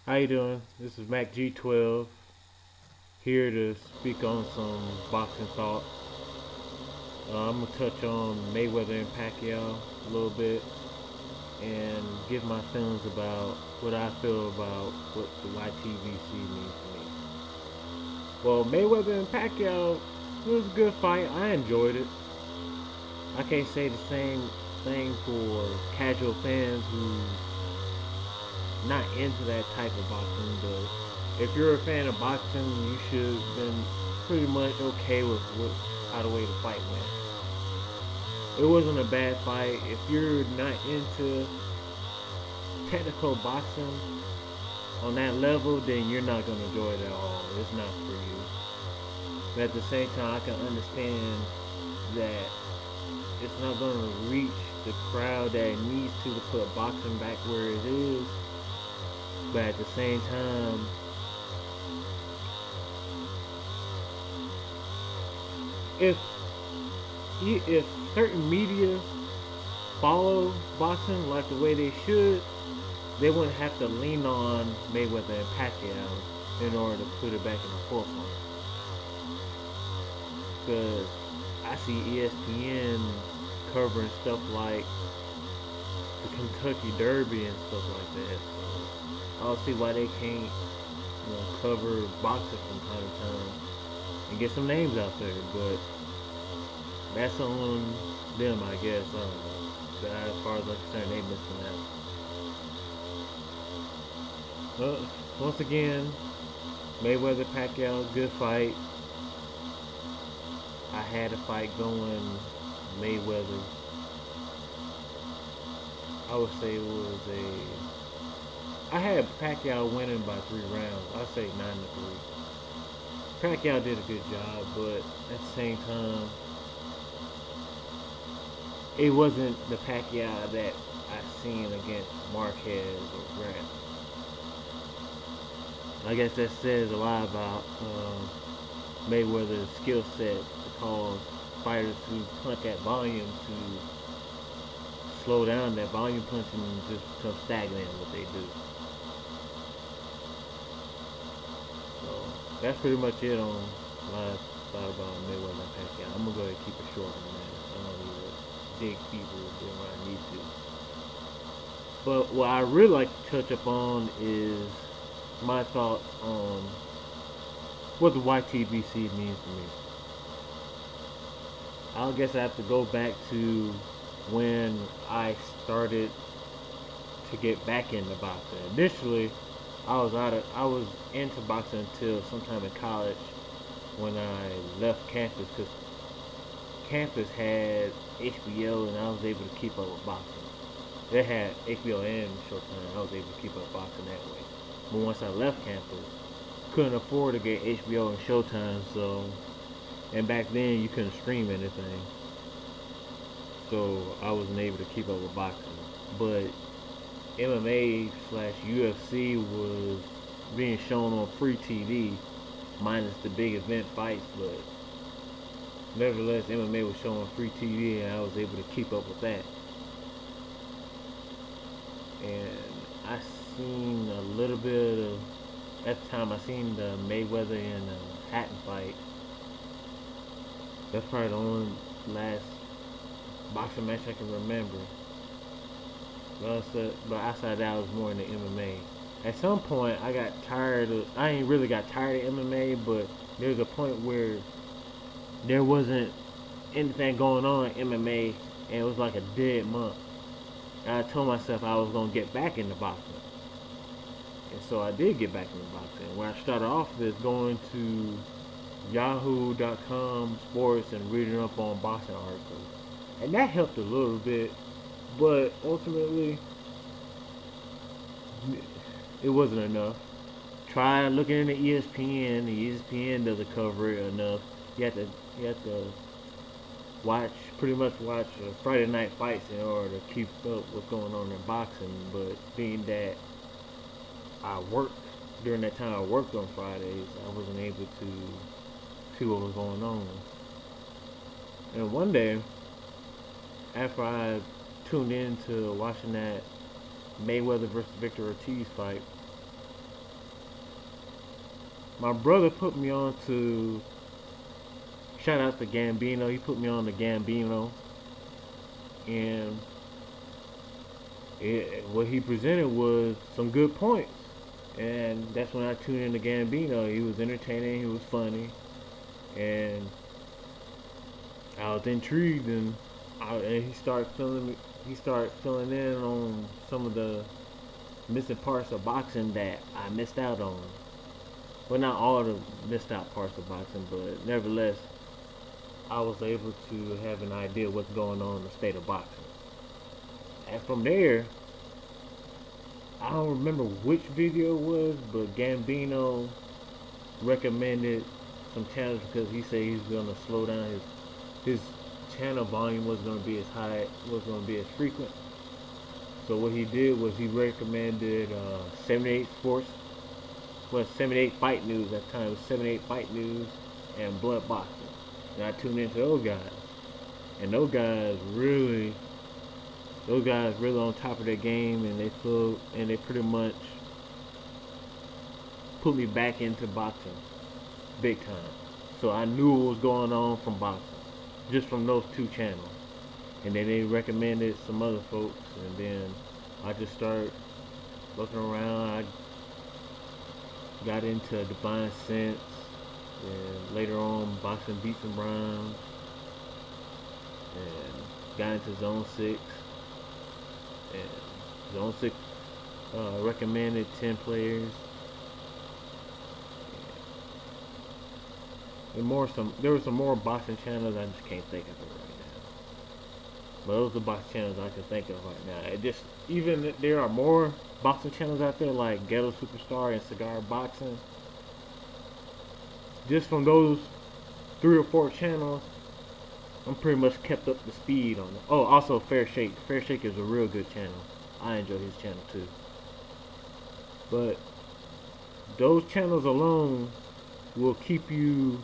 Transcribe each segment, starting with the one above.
How you doing? This is Mac G12 here to speak on some boxing thoughts. I'm gonna touch on Mayweather and Pacquiao a little bit and give my feelings about what I feel about what the YTBC means to me. Well, Mayweather and Pacquiao, it was a good fight. I enjoyed it. I can't say the same thing for casual fans who not into that type of boxing, but if you're a fan of boxing, you should have been pretty much okay with how the way the fight went. It wasn't a bad fight. If you're not into technical boxing on that level, then you're not gonna enjoy it at all. It's not for you. But at the same time, I can understand that it's not gonna reach the crowd that it needs to put boxing back where it is. But at the same time, if if certain media follow boxing like the way they should, they wouldn't have to lean on Mayweather and Pacquiao in order to put it back in the forefront. Because I see ESPN covering stuff like the Kentucky Derby and stuff like that. So I don't see why they can't, cover boxing from time to time and get some names out there. But that's on them, I guess. I don't know. But as far as I'm concerned, they missing out. Once again, Mayweather Pacquiao, good fight. I had a fight going Mayweather. I would say it was I had Pacquiao winning by 3 rounds. I'd say 9-3. Pacquiao did a good job, but at the same time, it wasn't the Pacquiao that I seen against Marquez or Grant. I guess that says a lot about Mayweather's skill set to cause fighters who punch at volume to slow down that volume punching and just become stagnant in what they do. So that's pretty much it on what I thought about Mayweather and Pacquiao. I'm gonna go ahead and keep it short on that. I don't need to dig people than what I need to. But what I really like to touch upon is my thoughts on what the YTBC means to me. I guess I have to go back to when I started to get back into boxing. Initially, I was into boxing until sometime in college when I left campus because campus had HBO and I was able to keep up with boxing. They had HBO and Showtime. I was able to keep up boxing that way. But once I left campus, couldn't afford to get HBO and Showtime, so and back then you couldn't stream anything, so I wasn't able to keep up with boxing. But MMA slash UFC was being shown on free TV, minus the big event fights, but nevertheless MMA was showing free TV and I was able to keep up with that. And I seen a little bit of at the time I seen the Mayweather and Hatton fight. That's probably the only last boxing match I can remember. But outside that, I was more into MMA. At some point, I got tired of. I ain't really got tired of MMA, but there was a point where there wasn't anything going on in MMA, and it was like a dead month. And I told myself I was gonna get back into boxing, and so I did get back into boxing. Where I started off is going to Yahoo.com sports and reading up on boxing articles, and that helped a little bit. But ultimately, it wasn't enough. Try looking into ESPN. The ESPN doesn't cover it enough. You have to pretty much watch Friday night fights in order to keep up what's going on in boxing. But being that I worked during that time, I worked on Fridays. I wasn't able to see what was going on. And one day, after I tuned in to watching that Mayweather versus Victor Ortiz fight, my brother put me on to, shout out to Gambino. He put me on to Gambino, and what he presented was some good points. And that's when I tuned in to Gambino. He was entertaining, he was funny, and I was intrigued, and he started filling in on some of the missing parts of boxing that I missed out on. Well, not all the missed out parts of boxing, but nevertheless, I was able to have an idea what's going on in the state of boxing. And from there, I don't remember which video it was, but Gambino recommended some channels because he said he's gonna slow down his channel volume wasn't gonna be as high, wasn't gonna be as frequent. So what he did was he recommended 78 Sports, well 78 Fight News at the time. It was 78 Fight News and Blood Boxing. And I tuned into those guys, and those guys really on top of their game, and they pretty much put me back into boxing big time. So I knew what was going on from boxing just from those two channels. And then they recommended some other folks, and then I just started looking around. I got into Divine Sense, and later on Boxing Beats and Browns, and got into Zone 6. And Zone 6 recommended 10 players. And there were some more boxing channels, I just can't think of it right now. But those are the boxing channels I can think of right now. Even there are more boxing channels out there like Ghetto Superstar and Cigar Boxing. Just from those 3 or 4 channels, I'm pretty much kept up to speed on it. Oh, also Fair Shake. Fair Shake is a real good channel. I enjoy his channel too. But those channels alone will keep you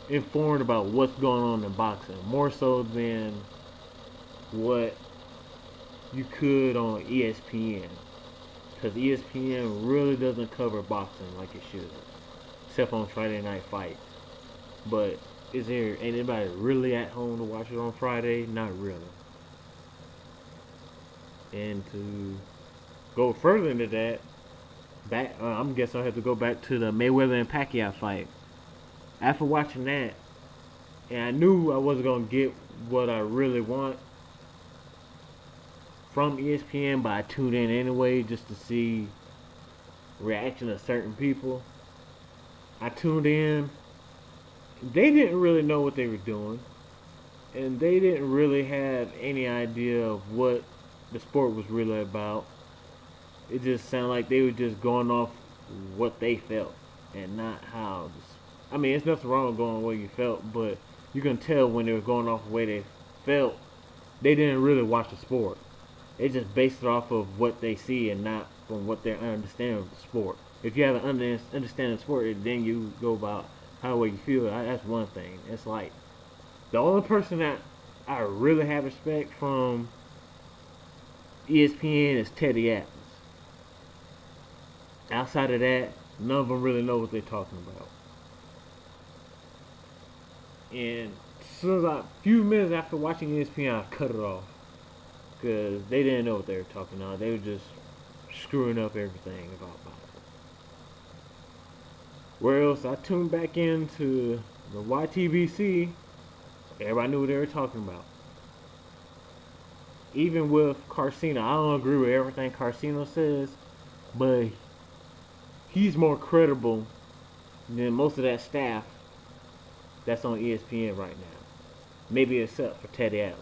informed about what's going on in boxing, more so than what you could on ESPN. Because ESPN really doesn't cover boxing like it should, except on Friday Night Fights. But is there anybody really at home to watch it on Friday? Not really. And to go further into that, I'm guessing I have to go back to the Mayweather and Pacquiao fight. After watching that, and I knew I wasn't gonna get what I really want from ESPN, but I tuned in anyway just to see reaction of certain people. I tuned in. They didn't really know what they were doing, and they didn't really have any idea of what the sport was really about. It just sounded like they were just going off what they felt and not how. I mean, it's nothing wrong with going where you felt, but you can tell when they were going off the way they felt, they didn't really watch the sport. They just based it off of what they see and not from what they understand of the sport. If you have an understanding of the sport, then you go about how you feel. That's one thing. It's like the only person that I really have respect from ESPN is Teddy Atlas. Outside of that, none of them really know what they're talking about. And a few minutes after watching ESPN, I cut it off because they didn't know what they were talking about. They were just screwing up everything about boxing. Where else I tuned back into the YTBC, everybody knew what they were talking about. Even with Carcino, I don't agree with everything Carcino says, but he's more credible than most of that staff that's on ESPN right now. Maybe except for Teddy Atlas.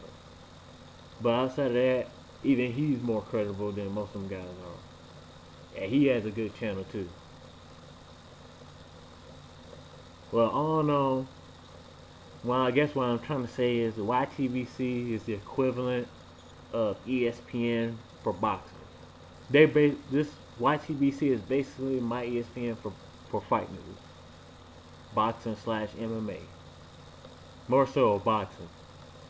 But outside of that, even he's more credible than most of them guys are. And he has a good channel too. Well, all in all, I guess what I'm trying to say is the YTBC is the equivalent of ESPN for boxing. This YTBC is basically my ESPN for fight news, boxing / MMA. More so boxing,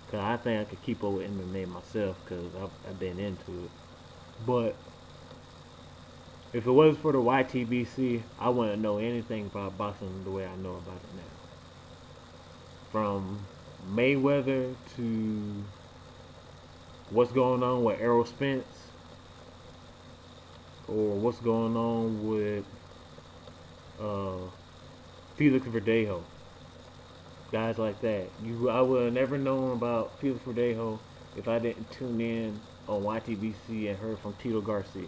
cause I think I could keep up with MMA myself, cause I've been into it. But If it wasn't for the YTBC, I wouldn't know anything about boxing the way I know about it now. From Mayweather to what's going on with Errol Spence, or what's going on with uh, Felix Verdejo, guys like that. I would have never known about Felix Verdejo if I didn't tune in on YTBC and heard from Tito Garcia.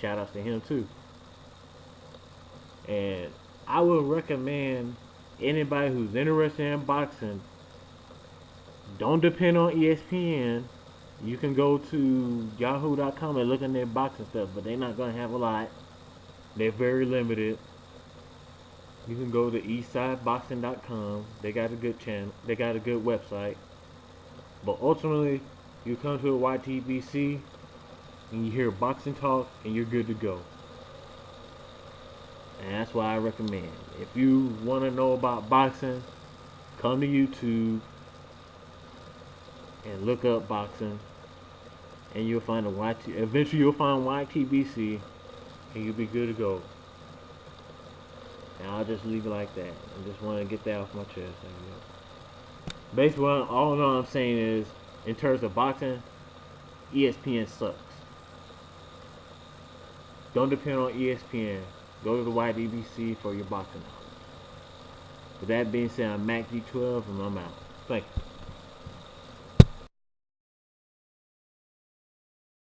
Shout outs to him too. And I would recommend anybody who's interested in boxing, don't depend on ESPN. You can go to yahoo.com and look at their boxing stuff, but they're not going to have a lot. They're very limited. You can go to eastsideboxing.com. They got a good channel. They got a good website. But ultimately, you come to a YTBC and you hear boxing talk and you're good to go. And that's why I recommend. If you want to know about boxing, come to YouTube and look up boxing, and you'll find eventually you'll find YTBC, and you'll be good to go. And I'll just leave it like that. I just want to get that off my chest. Basically, all I'm saying is, in terms of boxing, ESPN sucks. Don't depend on ESPN. Go to the YTBC for your boxing knowledge. With that being said, I'm Mac G12 and I'm out. Thank you.